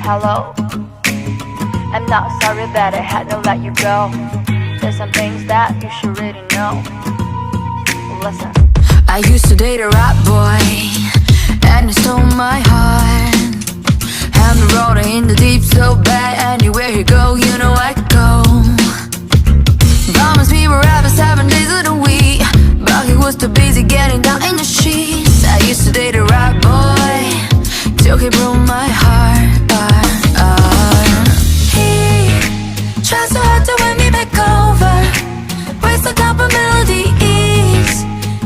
hello. I'm not sorry that I had to let you go. There's some things that you should really know. Listen. I used to date a rap boy, and he stole my heart. I'm rolling in the deep so bad. Anywhere he go, you know I go. Promised we were rapping 7 days of the week, but he was too busy getting down in the sheets. I used to date a rap boy till he broke my heart. He tried so hard to win me back over, waste the top of melodies.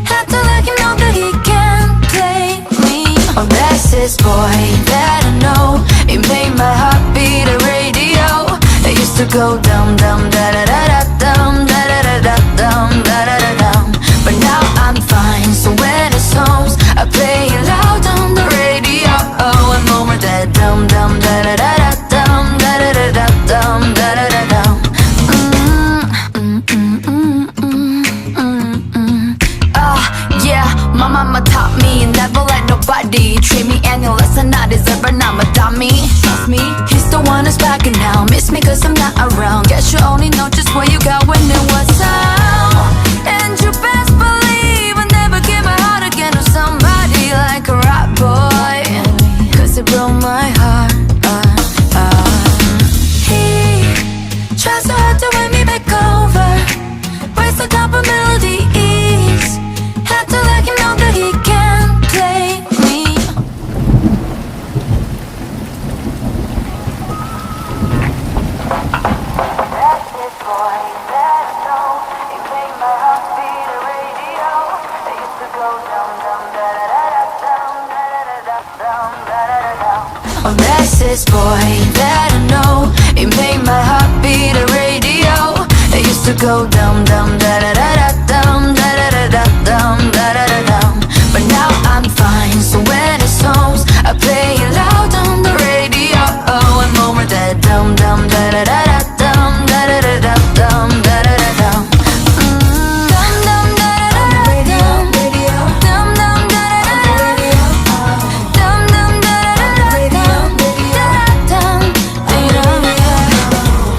Had to let him know that he can't play me. Oh, that's this boy that I know. It made my heart beat a radio. It used to go dum dum da da da da dum da da da da dum da da da dum. But now I'm fine, so when it songs I play it loud on the radio. Oh, I'm over that dum dum da da da da dum da da da da dum da da da dum. Yeah, my mama taught me never let nobody treat me any less than I deserve, but I'm a dummy. Trust me, he's the one who's backing now. Miss me cause I'm not around. Guess you only know just what you got when it was out. And you best believe I never give my heart again to somebody like a rap boy, cause it broke my heart. He tries so hard to win me back over, waste the top of melodies. Had to let him know that he can't play me. That's this boy that I know. He made my heart beat a radio. It used to go dum dum da da da da dum da da da da dum da da da dum. Oh, that's this boy that I know. He made my heart beat a radio. It used to go dum dum da da da da dum da da da da dum da da da dum. But now I'm fine, so when it songs I play it loud on the radio. Oh, I'm over that dum dum da da da da dum da da da da dum da da da dum. Dum dum da da da dum radio. Dum dum da da da radio. Dum dum da da da radio. Da dum radio.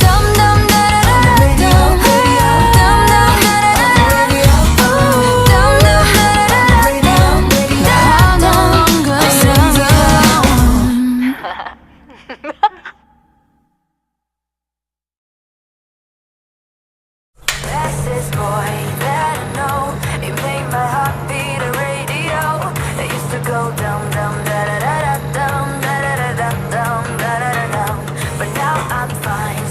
Dum dum da da da dum radio. Dum dum da da da radio. Dum dum da da da dum. Da dum da That's this boy that I know. It made my heart beat a radio. It used to go dum dum da da da da dum da da da da dum da da da dum. But now I'm fine.